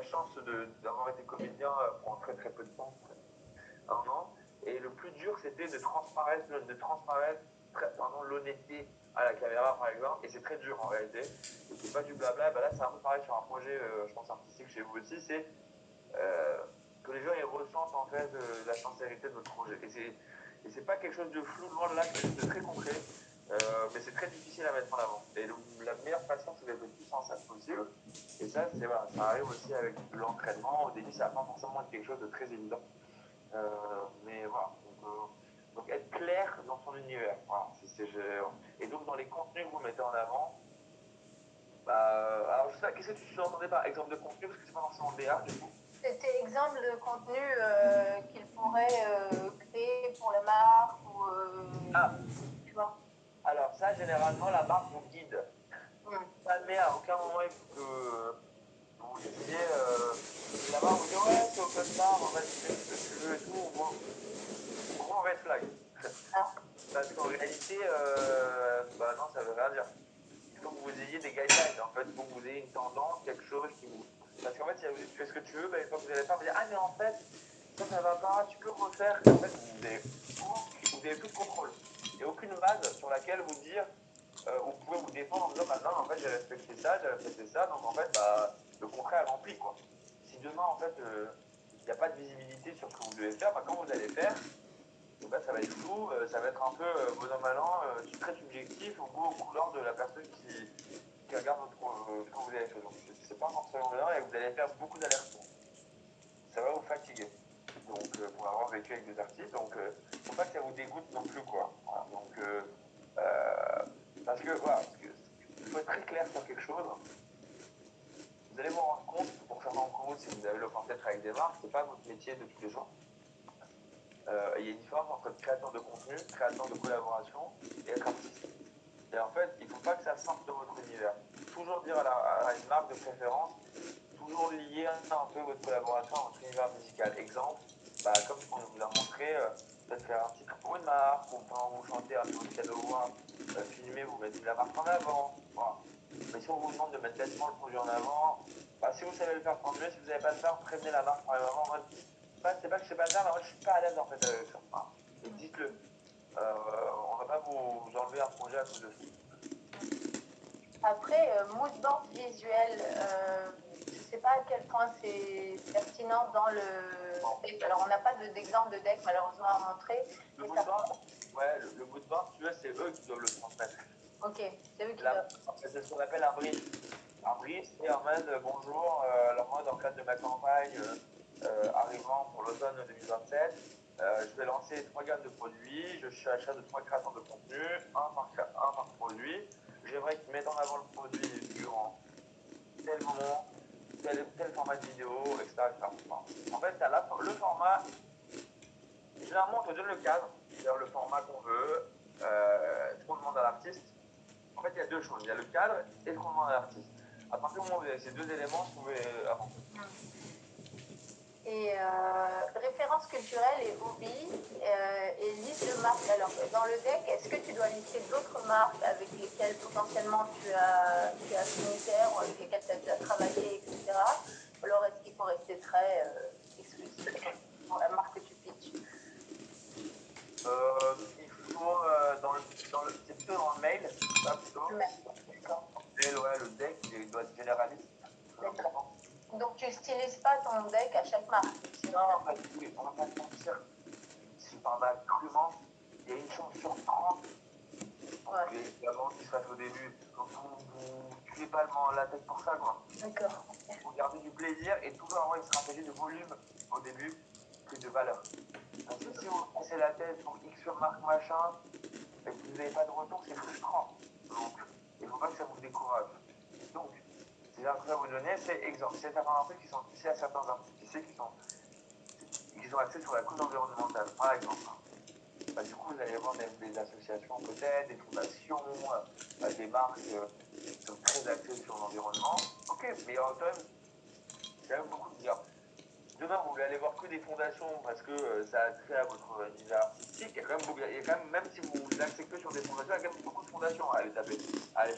la chance d'avoir été comédien pendant très très peu de temps, un an. Et le plus dur, c'était de transparaître pardon, l'honnêteté à la caméra, par exemple. Et c'est très dur en réalité. Et c'est pas du blabla. Bah là, c'est un peu pareil sur un projet, je pense, artistique chez vous aussi. C'est que les gens ils ressentent en fait la sincérité de votre projet. Et c'est pas quelque chose de flou, loin de là, c'est quelque chose de très concret. Mais c'est très difficile à mettre en avant. Et la meilleure façon, c'est d'être le plus sincère possible. Et ça, c'est voilà, ça arrive aussi avec l'entraînement. Au début, ça va pas forcément être quelque chose de très évident. Mais voilà. Donc être clair dans son univers. Voilà, et donc dans les contenus que vous mettez en avant, alors je sais pas, qu'est-ce que tu entendais par exemple de contenu, parce que c'est pas forcément BA du coup. C'était exemple de contenu qu'il pourrait créer pour les marques ou tu vois. Alors ça, généralement, la marque vous guide. Mais à aucun moment il faut que vous disiez la marque vous dit ouais c'est open bar, on va fais ce que tu veux et tout. Gros red flag. Parce qu'en réalité, bah non, ça veut rien dire. Il faut que vous ayez des guidelines, en fait, il faut que vous ayez une tendance, quelque chose qui vous. Parce qu'en fait, si vous dites tu fais ce que tu veux, bah, une fois que vous allez faire, vous dire ah mais en fait, ça va pas, tu peux refaire. Et en fait, vous avez plus de contrôle. Il n'y a aucune base sur laquelle vous dire, vous pouvez vous défendre en disant bah non, en fait, j'ai respecté ça, donc en fait, bah, le contrat est rempli, quoi. Si demain, en fait, il n'y a pas de visibilité sur ce que vous devez faire, bah, quand vous allez faire, bah, ça va être flou, ça va être un peu bon an mal an, très subjectif, au goût, aux couleurs de la personne qui regarde ce que vous avez fait. Donc c'est pas forcément bien et vous allez faire beaucoup d'allers-retours. Ça va vous fatiguer. Donc pour avoir vécu avec des artistes, donc faut pas que ça vous dégoûte non plus quoi. Voilà, donc parce que voilà, il faut être très clair sur quelque chose. Vous allez vous rendre compte que pour certains d'entre vous, si vous avez l'opportunité de travailler avec des marques, c'est pas votre métier de tous les jours. Il y a une différence entre être créateur de contenu, créateur de collaboration et être artiste. Et en fait, il ne faut pas que ça sorte de votre univers. Toujours dire à une marque de préférence, toujours lier un peu votre collaboration à votre univers musical. Exemple, bah, comme ce qu'on vous a montré, peut-être faire un titre pour une marque, ou quand vous chantez un nouveau cadeau filmé, vous mettez la marque en avant. Voilà. Mais si on vous demande de mettre bêtement le produit en avant, bah, si vous savez le faire, tant mieux. Si vous ne savez pas le faire, prévenez la marque par avant. C'est pas que je sais pas le faire, mais moi je suis pas à l'aise en fait avec ça. Voilà. Et dites-le. On va pas vous enlever un projet à cause de ça. Après, mood board visuel, je ne sais pas à quel point c'est pertinent dans le deck. Alors, on n'a pas d'exemple de deck malheureusement à montrer. Le mood board, ouais, le mood board, tu vois, c'est eux qui doivent le transmettre. Ok, c'est eux qui doivent. C'est ce qu'on appelle un brief. Un brief, c'est en mode bonjour, alors moi, dans le cadre de ma campagne arrivant pour l'automne 2027, je vais lancer 3 gammes de produits. Je suis achat de 3 créateurs de contenu, un par produit. J'aimerais qu'ils mettent en avant le produit durant tel moment, tel format de vidéo, etc. En fait, tu as le format. Généralement, on te donne le cadre, c'est-à-dire le format qu'on veut, ce qu'on demande à l'artiste. En fait, il y a deux choses. Il y a le cadre et ce qu'on demande à l'artiste. À partir du moment où vous avez ces deux éléments, vous pouvez avancer. Et références culturelles et hobbies et liste de marques. Alors, dans le deck, est-ce que tu dois lister d'autres marques avec lesquelles potentiellement tu as affinitaire ou avec lesquelles tu as déjà travaillé, etc. Ou alors, est-ce qu'il faut rester très exclusif pour la marque que tu pitches? Il faut, c'est plutôt dans le mail, ça plutôt. Et ouais, le deck, il doit être généraliste. Donc, tu stylises pas ton deck à chaque marque? Non, en fait, on va pas se mentir. Si par ma crûment, il y a une chance sur 30 les ventes qui se fassent au début. Donc vous tuez pas la tête pour ça, quoi. D'accord. Vous gardez du plaisir et toujours avoir une stratégie de volume au début plus de valeur. Parce que si vous cassez la tête pour X sur marque machin et que vous n'avez pas de retour, c'est frustrant. Donc il ne faut pas que ça vous décourage. Donc, c'est là que je vais vous donner, c'est exemple. C'est certains articles qui sont ici à certains articles, tu sais, qui sont axés sur la cause environnementale, par exemple. Bah, du coup, vous allez voir des associations peut-être, des fondations, des marques qui sont très axées sur l'environnement. Ok, mais il y a quand même beaucoup de dire. Demain, vous voulez aller voir que des fondations parce que ça a trait à votre univers artistique. Il y a quand même, même si vous vous axez que sur des fondations, il y a quand même beaucoup de fondations à aller taper. À aller